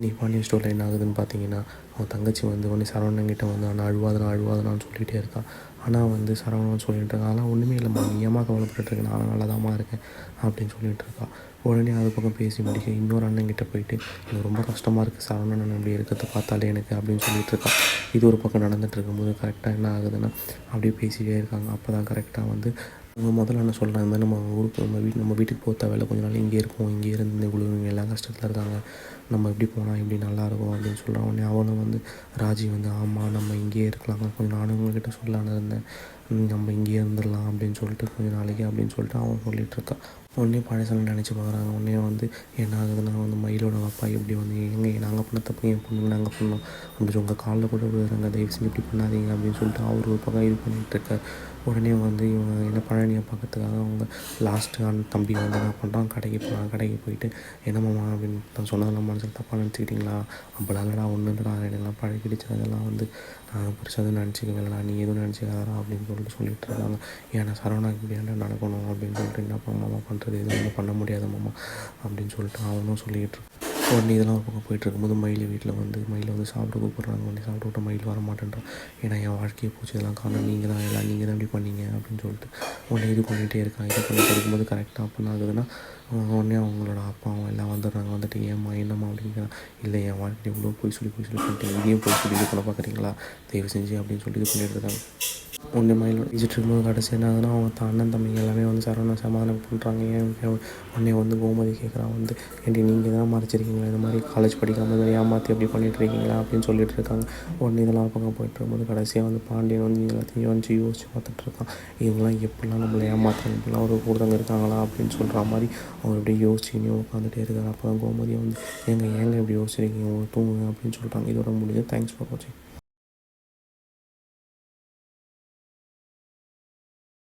நீ பாண்டியன் ஸ்டோரில் என்ன ஆகுதுன்னு பார்த்தீங்கன்னா, அவன் தங்கச்சி வந்து உடனே சரவணன்கிட்ட வந்து அழுவாதண்ணான்னு சொல்லிகிட்டே இருக்கா. ஆனால் வந்து சரவணன் சொல்லிட்டு இருக்கான், அதெல்லாம் ஒன்றுமே இல்லைம்மா, நீ ஏம்மா கவலைப்பட்டுருக்க, நான் நல்லா இருக்கேன் அப்படின்னு சொல்லிட்டு இருக்கா. உடனே அது பக்கம் பேசி முடிக்க இன்னொரு அண்ணன்கிட்ட போயிட்டு, எனக்கு ரொம்ப கஷ்டமாக இருக்குது சரவணன் அண்ணன் இப்படி இருக்கிறத பார்த்தாலே எனக்கு அப்படின்னு சொல்லிட்டு இருக்கா. இது ஒரு பக்கம் நடந்துகிட்டு இருக்கும்போது கரெக்டாக என்ன ஆகுதுன்னா, அப்படியே பேசிகிட்டே இருக்காங்க. அப்போ தான் கரெக்டாக வந்து அவங்க முதல்ல என்ன சொல்கிறாங்க, இந்த மாதிரி நம்ம ஊருக்கு நம்ம வீட்டுக்கு போக தேவையில்ல, கொஞ்ச நாள் இங்கே இருப்போம், இங்கே இருந்து இவ்வளோ எல்லாம் கஷ்டத்தில் இருக்காங்க, நம்ம இப்படி போனால் இப்படி நல்லாயிருக்கும் அப்படின்னு சொல்கிறான். உடனே அவனும் வந்து ராஜி வந்து ஆமாம் நம்ம இங்கேயே இருக்கலாம், கொஞ்சம் நானும் உங்கள்கிட்ட சொல்லலான்னு இருந்தேன், நம்ம இங்கேயே இருந்துடலாம் அப்படின்னு சொல்லிட்டு கொஞ்சம் நாளைக்கு அப்படின்னு சொல்லிட்டு அவன் சொல்லிகிட்ருக்கான். உடனே பழசெல்லாம் நினச்சி பார்க்குறாங்க. உடனே வந்து என்ன ஆகுதுன்னா வந்து மயிலோட அப்பா எப்படி வந்து நாங்கள் பண்ண தப்பு என் பொண்ணுங்க நாங்கள் பண்ணோம் அப்படி உங்கள் காலில் கூட விழுறாங்க, தயவு செஞ்சு இப்படி பண்ணாதீங்க அப்படின்னு சொல்லிட்டு அவர் ஒரு பக்கம் இது பண்ணிகிட்ருக்கார். உடனே வந்து இவங்க என்ன பழனியை பார்க்கறதுக்காக அவங்க லாஸ்ட்டு தம்பி வந்து என்ன பண்ணுறான், கடைக்கு போகிறான். கடைக்கு போயிட்டு என்னம்மா அப்படின்னு நான் சொன்னதெல்லாம் மனசில் தப்பாக நினச்சிக்கிட்டிங்களா, அப்படிலாம் இல்லைடா, ஒன்றும் இல்லைடா, எனக்குலாம் பழகிடுச்சு, அதெல்லாம் வந்து நான் பெருசாக எதுவும் நினச்சிக்கவேலடா, நீ எதுவும் நினச்சிக்காதடா அப்படின்னு சொல்லிட்டு இருக்காங்க. ஏன்னா சரவணாக்கு இப்படி ஏன்டா நடக்கணும் அப்படின்னு சொல்லிட்டு என்ன மாமா பண்ணுறது, எதுவும் ஒன்றும் பண்ண முடியாத மாமா அப்படின்னு சொல்லிட்டு அவனும் சொல்லிகிட்டு இருக்கான். உடனே இதெல்லாம் ஒரு பக்கம் போயிட்டுருக்கும்போது மயில் வீட்டில் வந்து மயிலை வந்து சாப்பிட கூப்பிட்றாங்க. உடனே சாப்பிட்டு விட்ட மயில் வர மாட்டேன்றான். ஏன்னா என் வாழ்க்கையை போச்சு, இதெல்லாம் காரணம் நீங்கள் தான், நீங்கள் தான் இப்படி பண்ணீங்க அப்படின்னு சொல்லிட்டு உடனே இது பண்ணிகிட்டே இருக்கான். இது பண்ணிகிட்டு இருக்கும்போது கரெக்டாக அப்போ என்ன ஆகுதுன்னா, உடனே அவங்களோட அப்பாவும் எல்லாம் வந்துடுறாங்க. வந்துட்டு ஏம்மா என்னம்மா அப்படிங்கிறான். இல்லை என் வாழ்க்கை இவ்வளோ போய் சொல்லி பண்ணிட்டேன், இதையும் போய் சொல்லி இது பண்ண பார்க்குறீங்களா, தயவு செஞ்சு அப்படின்னு சொல்லி இது பண்ணிட்டு இருக்காங்க. ஒன்று மயில் வச்சுட்டு இருக்கும்போது கடைசி என்ன ஆகுதுன்னா, அவங்க அண்ணன் தம்பிங்க எல்லாமே வந்து சரவணன் சமாதானம் பண்ணுறாங்க. உடனே வந்து கோமதி கேட்குறான் வந்து, ஏன்டி நீங்கள் தான் மறைச்சிருக்கீங்களா, இந்த மாதிரி காலேஜ் படிக்காமல் இந்த மாதிரி ஏமாற்றி அப்படி பண்ணிகிட்டு இருக்கீங்களா அப்படின்னு சொல்லிட்டு இருக்காங்க. உடனே இதெல்லாம் பக்கம் போயிட்டு இருக்கும்போது கடைசியாக வந்து பாண்டியன் வந்து எல்லாத்தையும் வந்து யோசிச்சு பார்த்துட்ருக்கான். இவங்களாம் எப்படிலாம் நம்மளை ஏமாற்றுறாங்க, இப்படிலாம் ஒரு ஒருத்தவங்க இருக்காங்களா அப்படின்னு சொல்கிற மாதிரி அவர் இப்படியே யோசிச்சுன்னே உட்காந்துட்டே இருக்கார். அப்போ தான் கோமதியை வந்து ஏங்க இப்படி யோசிச்சிருக்கீங்க, தூங்குங்க அப்படின்னு சொல்லிட்டாங்க. இதோட முடிஞ்சு. தேங்க்ஸ் ஃபார் வாட்சிங்.